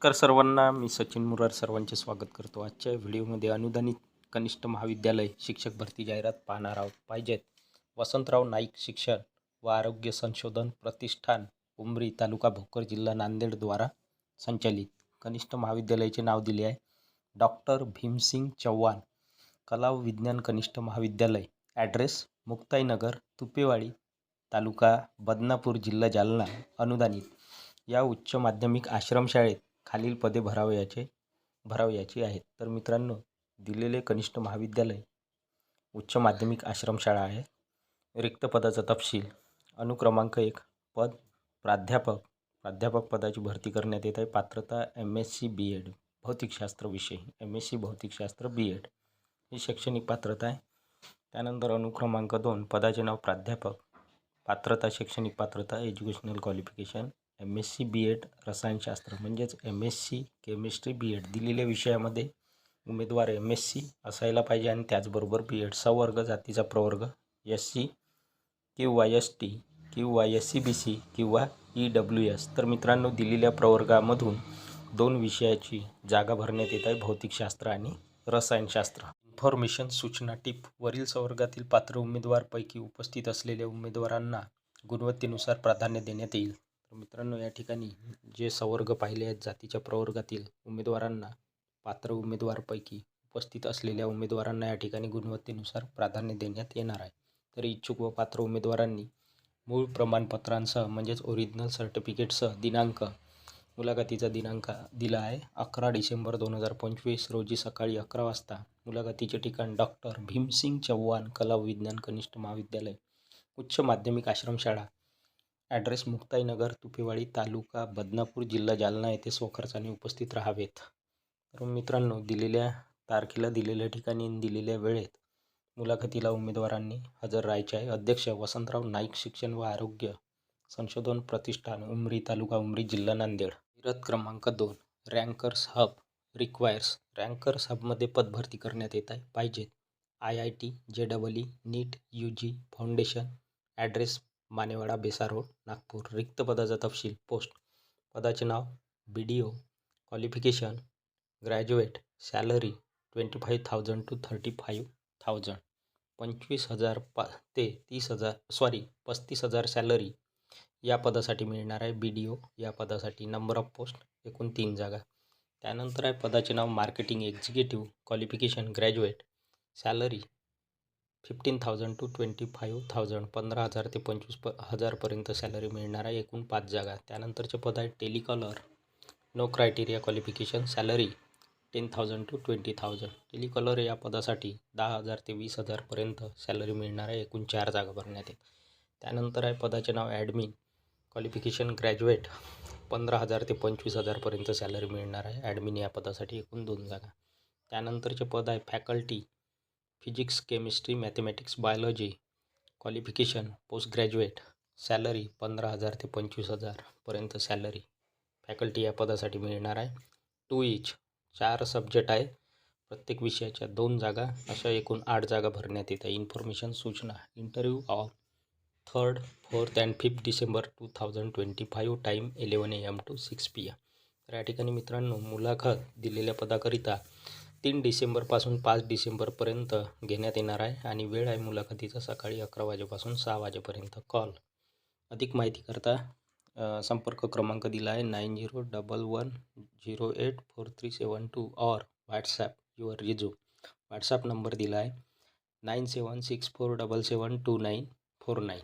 नमस्कार सर्वांना, मी सचिन मुरार सर्वांचे स्वागत करतो. आजच्या व्हिडिओमध्ये अनुदानित कनिष्ठ महाविद्यालय शिक्षक भरती जाहिरात पाहणार आहोत. पाहिजेत वसंतराव नाईक शिक्षण व आरोग्य संशोधन प्रतिष्ठान, उमरी, तालुका भोकर, जिल्हा नांदेड द्वारा संचालित. कनिष्ठ महाविद्यालयाचे नाव दिले आहे डॉक्टर भीमसिंग चव्हाण कला व विज्ञान कनिष्ठ महाविद्यालय. ॲड्रेस मुक्ताईनगर, तुपेवाडी, तालुका बदनापूर, जिल्हा जालना. अनुदानित. या उच्च माध्यमिक आश्रमशाळेत खालील पदे भरावयाची आहेत. तर मित्रांनो, दिलेले कनिष्ठ महाविद्यालय उच्च माध्यमिक आश्रमशाळा आहे. रिक्त पदाचा तपशील. अनुक्रमांक 1 पद प्राध्यापक पदाची भरती करण्यात येत आहे. पात्रता MSc BEd भौतिकशास्त्र विषय, MSc भौतिकशास्त्र BEd ही शैक्षणिक पात्रता आहे. त्यानंतर अनुक्रमांक 2 पदाचे नाव प्राध्यापक. पात्रता शैक्षणिक पात्रता एज्युकेशनल क्वालिफिकेशन MSc BEd रसायनशास्त्र म्हणजेच MSc केमिस्ट्री BEd. दिलेल्या विषयामध्ये उमेदवार MSc असायला पाहिजे आणि त्याचबरोबर BEd. सवर्ग जातीचा प्रवर्ग SC किंवा ST किंवा SC BC किंवा EWS. तर मित्रांनो, दिलेल्या प्रवर्गामधून 2 विषयाची जागा भरण्यात येत आहे, भौतिकशास्त्र आणि रसायनशास्त्र. इन्फॉर्मेशन सूचना टिप. वरील संवर्गातील पात्र उमेदवारपैकी उपस्थित असलेल्या उमेदवारांना गुणवत्तेनुसार प्राधान्य देण्यात येईल. तर मित्रांनो, या ठिकाणी जे संवर्ग पाहिले आहेत, जातीच्या प्रवर्गातील उमेदवारांना, पात्र उमेदवारपैकी उपस्थित असलेल्या उमेदवारांना या ठिकाणी गुणवत्तेनुसार प्राधान्य देण्यात येणार आहे. तर इच्छुक व पात्र उमेदवारांनी मूळ प्रमाणपत्रांसह म्हणजेच ओरिजिनल सर्टिफिकेटसह मुलाखतीचा दिनांक दिला आहे 11 डिसेंबर 2025 रोजी सकाळी 11 वाजता. मुलाखतीचे ठिकाण डॉक्टर भीमसिंग चव्हाण कला व विज्ञान कनिष्ठ महाविद्यालय, उच्च माध्यमिक आश्रमशाळा. ॲड्रेस मुक्ताईनगर, तुपेवाडी, तालुका बदनापूर, जिल्हा जालना येथे स्वखर्चाने उपस्थित राहावेत. तर मित्रांनो, दिलेल्या तारखेला, दिलेल्या ठिकाणी, दिलेल्या वेळेत मुलाखतीला उमेदवारांनी हजर राहायचे आहे. अध्यक्ष वसंतराव नाईक शिक्षण व आरोग्य संशोधन प्रतिष्ठान, उमरी, तालुका उमरी, जिल्हा नांदेड. जाहिरात क्रमांक 2 रँकर्स हब रिक्वायर्स. रँकर्स हबमध्ये पदभरती करण्यात येत आहे. पाहिजेत IIT JEE NEET UG foundation. Address Manewada, Besar road, Nagpur. रिक्त पदाचा तपशील. पोस्ट. पदाचे नाव BDO. Qualification graduate. Salary 25,000 to 35,000. 25,000 ते 35,000 सॅलरी या पदासाठी मिळणार आहे. BDO या पदासाठी. नंबर ऑफ पोस्ट एकूण 3 जागा. त्यानंतर आहे पदाचे नाव marketing executive. Qualification graduate. Salary 15,000 to 25,000. 15,000 ते 25,000 पर्यंत सॅलरी मिळणार आहे. एकूण 5 जागा. त्यानंतरचे पद आहे telecaller. No criteria qualification. Salary 10,000 to 20,000. Telecaller या पदासाठी 10,000 ते 20,000 पर्यंत सॅलरी मिळणार आहे. एकूण 4 जागा भरण्यात येत. त्यानंतर आहे पदाचे नाव ॲडमिन. Qualification graduate. 15,000 ते 25,000 पर्यंत सॅलरी मिळणार आहे ॲडमिन या पदासाठी. एकूण 2 जागा. त्यानंतरचे पद आहे faculty. Physics, chemistry, mathematics, biology. Qualification post graduate. Salary 15,000 ते 25,000 पर्यंत सॅलरी फॅकल्टी या पदासाठी मिळणार आहे. 2 each 4 सब्जेक्ट आहे. प्रत्येक विषयाच्या 2 जागा, अशा एकूण 8 जागा भरण्यात येत आहे. इन्फॉर्मेशन सूचना. Interview on 3rd, 4th and 5th December 2025. Time 11 AM to 6 PM. तर या ठिकाणी मित्रांनो, मुलाखत दिलेल्या पदाकरिता 3 डिसेंबरपासून 5 डिसेंबरपर्यंत घेण्यात येणार आहे आणि वेळ आहे मुलाखतीचा सकाळी 11 वाजेपासून 6 वाजेपर्यंत. कॉल. अधिक माहिती करता संपर्क क्रमांक दिला आहे 9011084372 और WhatsApp your resume. WhatsApp number दिला आहे 9764772949.